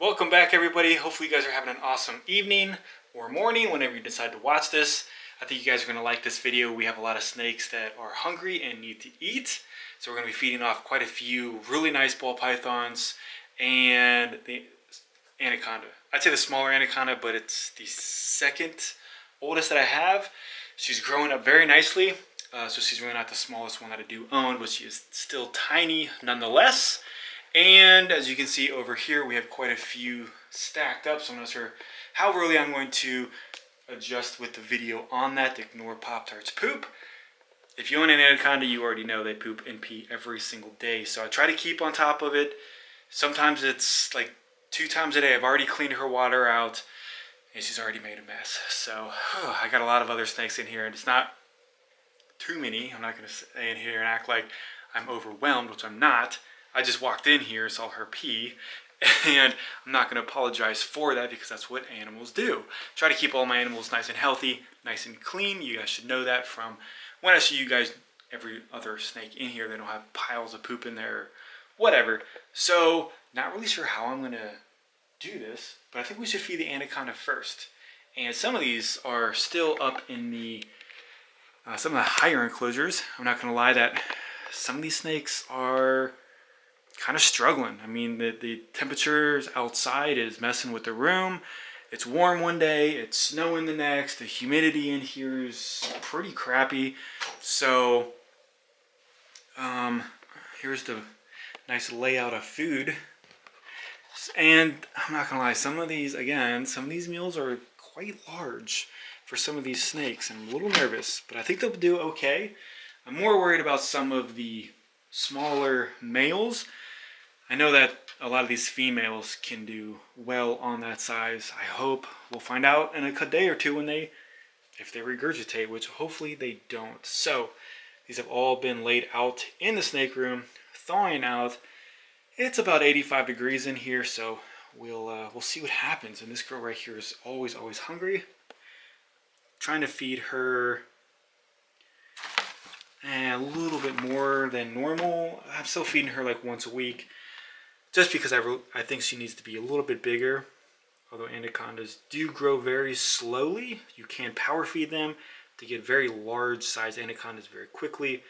Welcome back, everybody. Hopefully you guys are having an awesome evening or morning whenever you decide to watch this. I think you guys are going to like this video. We have a lot of snakes that are hungry and need to eat. So we're going to be feeding off quite a few really nice ball pythons and the anaconda. I'd say the smaller anaconda, but it's the second oldest that I have. She's growing up very nicely. So she's really not the smallest one that I do own, but she is still tiny nonetheless. And as you can see over here, we have quite a few stacked up, so I'm not sure how really I'm going to adjust with the video on that to ignore Pop-Tart's poop. If you own an anaconda, you already know they poop and pee every single day, so I try to keep on top of it. Sometimes it's like 2 times a day. I've already cleaned her water out, and she's already made a mess. So I got a lot of other snakes in here, and it's not too many. I'm not going to stay in here and act like I'm overwhelmed, which I'm not. I just walked in here, saw her pee, and I'm not going to apologize for that because that's what animals do. Try to keep all my animals nice and healthy, nice and clean. You guys should know that from when I see you guys, every other snake in here, they don't have piles of poop in there or whatever. So, not really sure how I'm going to do this, but I think we should feed the anaconda first. And some of these are still up in the, some of the higher enclosures. I'm not going to lie that some of these snakes are kind of struggling. I mean, the temperatures outside is messing with the room. It's warm one day, it's snowing the next. The humidity in here is pretty crappy. So, here's the nice layout of food. And I'm not gonna lie, some of these meals are quite large for some of these snakes. I'm a little nervous, but I think they'll do okay. I'm more worried about some of the smaller males. I know that a lot of these females can do well on that size. I hope we'll find out in a day or two if they regurgitate, which hopefully they don't. So these have all been laid out in the snake room, thawing out. It's about 85 degrees in here, so we'll see what happens. And this girl right here is always hungry. Trying to feed her a little bit more than normal. I'm still feeding her like once a week, just because I think she needs to be a little bit bigger. Although anacondas do grow very slowly, you can power feed them to get very large sized anacondas very quickly,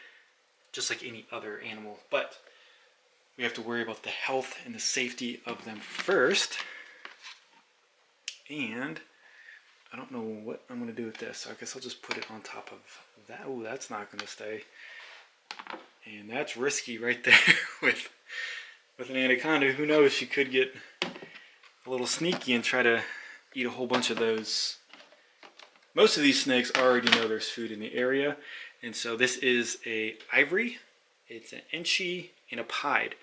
just like any other animal. But we have to worry about the health and the safety of them first. And I don't know what I'm going to do with this, so I guess I'll just put it on top of that. Oh, that's not going to stay. And that's risky right there with an anaconda. Who knows, she could get a little sneaky and try to eat a whole bunch of those. Most of these snakes already know there's food in the area, and so this is a Ivory. It's an inchy and a pied.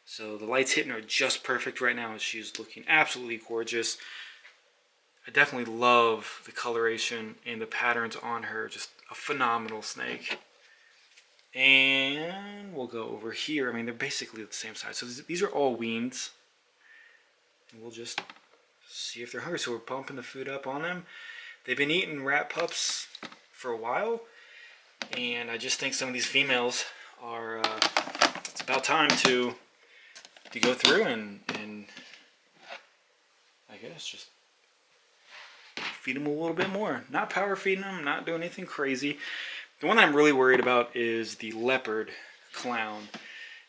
So the light's hitting her just perfect right now, and she's looking absolutely gorgeous. I definitely love the coloration and the patterns on her. Just a phenomenal snake. And we'll go over here. I mean, they're basically the same size. So these are all weans. And we'll just see if they're hungry. So we're pumping the food up on them. They've been eating rat pups for a while. And I just think some of these females are, it's about time to go through and I guess just feed them a little bit more. Not power feeding them, not doing anything crazy. The one I'm really worried about is the leopard clown.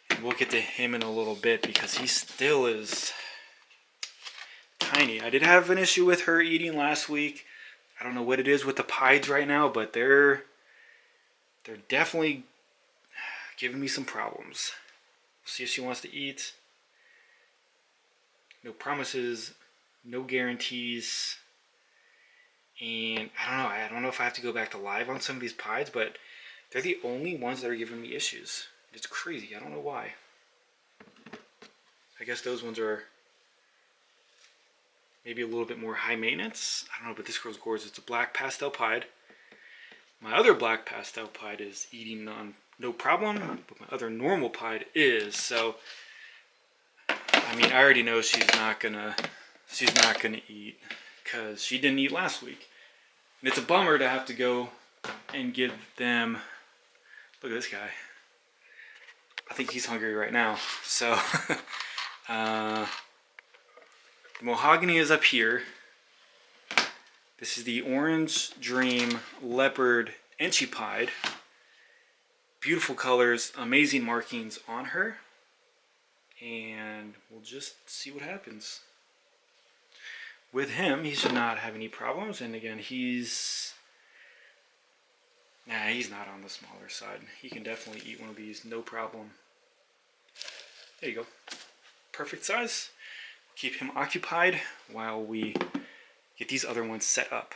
And we'll get to him in a little bit because he still is tiny. I did have an issue with her eating last week. I don't know what it is with the pieds right now, but they're definitely giving me some problems. We'll see if she wants to eat. No promises, no guarantees. And I don't know if I have to go back to live on some of these pieds, but they're the only ones that are giving me issues. It's crazy. I don't know why. I guess those ones are maybe a little bit more high maintenance. I don't know, but this girl's gorgeous. It's a black pastel pied. My other black pastel pied is eating on no problem, but my other normal pied is. So, I mean, I already know she's not gonna eat because she didn't eat last week. And it's a bummer to have to go and give them. Look at this guy. I think he's hungry right now. So mahogany is up here. This is the Orange Dream Leopard Enchipide. Beautiful colors, amazing markings on her. And we'll just see what happens. With him, he should not have any problems. And again, he's not on the smaller side. He can definitely eat one of these, no problem. There you go. Perfect size. Keep him occupied while we get these other ones set up.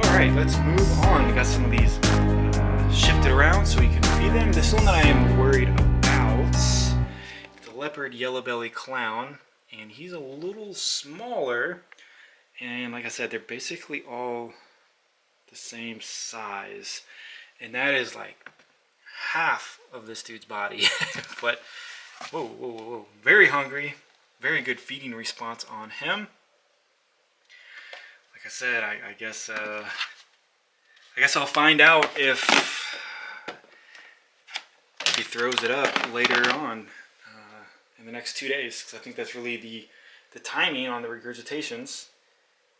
Alright, let's move on. We got some of these shifted around so we can feed them. This one that I am worried about, the leopard yellow belly clown, and he's a little smaller. And like I said, they're basically all the same size, and that is like half of this dude's body. But whoa, very hungry, very good feeding response on him. Like I said, I guess I'll find out if he throws it up later on in the next 2 days, because I think that's really the timing on the regurgitations.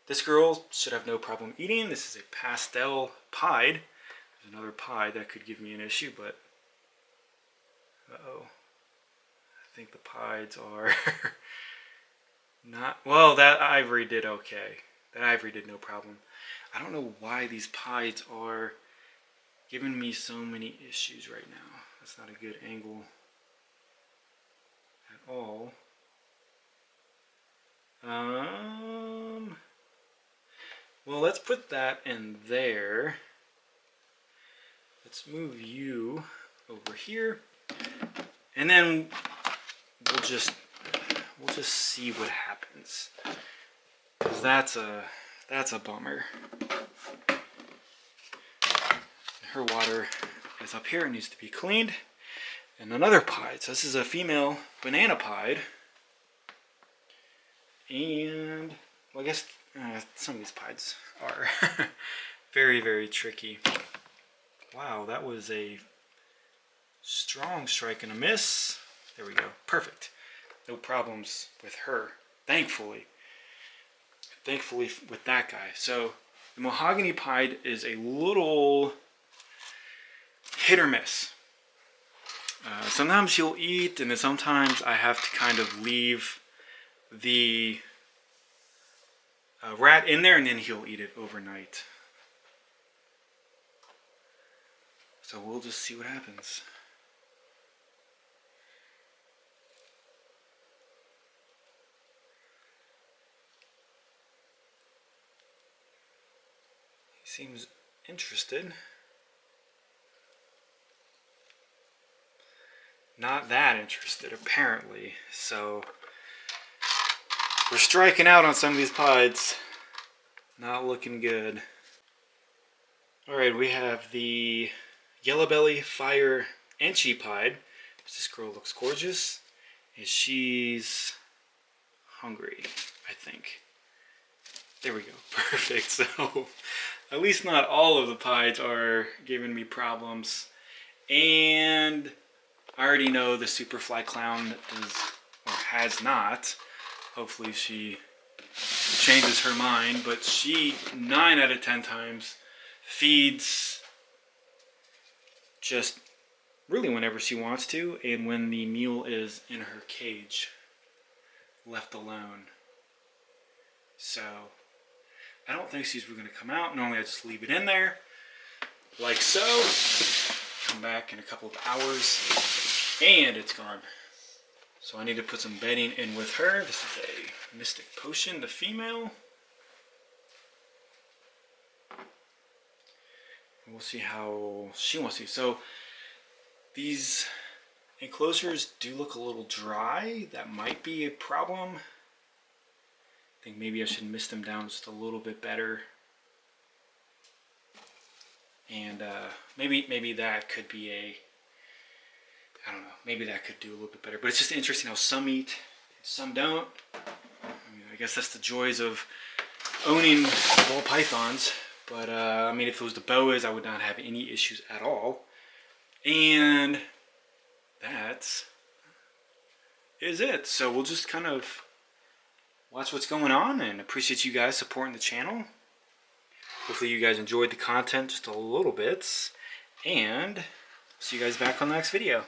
This girl should have no problem eating. This is a pastel pied. There's another pied that could give me an issue, but I think the pieds are not, well, that Ivory did okay. That Ivory did no problem. I don't know why these pieds are giving me so many issues right now. That's not a good angle at all. Well, let's put that in there. Let's move you over here, and then we'll just see what happens, because that's a bummer. Her water is up here. It needs to be cleaned. And another pied. So this is a female banana pied. And well, I guess some of these pieds are very, very tricky. Wow, that was a strong strike and a miss. There we go. Perfect. No problems with her, thankfully. Thankfully with that guy. So the mahogany pied is a little hit or miss. Sometimes he'll eat, and then sometimes I have to kind of leave the rat in there, and then he'll eat it overnight. So we'll just see what happens. He seems interested. not that interested, apparently. So we're striking out on some of these pieds. Not looking good. Alright, we have the Yellow Belly Fire Enchi pied. This girl looks gorgeous. And she's hungry, I think. There we go. Perfect. So at least not all of the pieds are giving me problems. And I already know the Superfly Clown is, or has not. Hopefully she changes her mind, but she 9 out of 10 times feeds just really whenever she wants to, and when the mule is in her cage, left alone. So I don't think she's going to come out. Normally I just leave it in there like so. Come back in a couple of hours and it's gone. So I need to put some bedding in with her. This is a Mystic Potion, the female. We'll see how she wants to. So these enclosures do look a little dry. That might be a problem. I think maybe I should mist them down just a little bit better. And maybe that could be a, I don't know, maybe that could do a little bit better. But it's just interesting how some eat, some don't. I mean, I guess that's the joys of owning ball pythons. But I mean, if it was the boas, I would not have any issues at all. And that is it. So we'll just kind of watch what's going on, and appreciate you guys supporting the channel. Hopefully you guys enjoyed the content just a little bit, and see you guys back on the next video.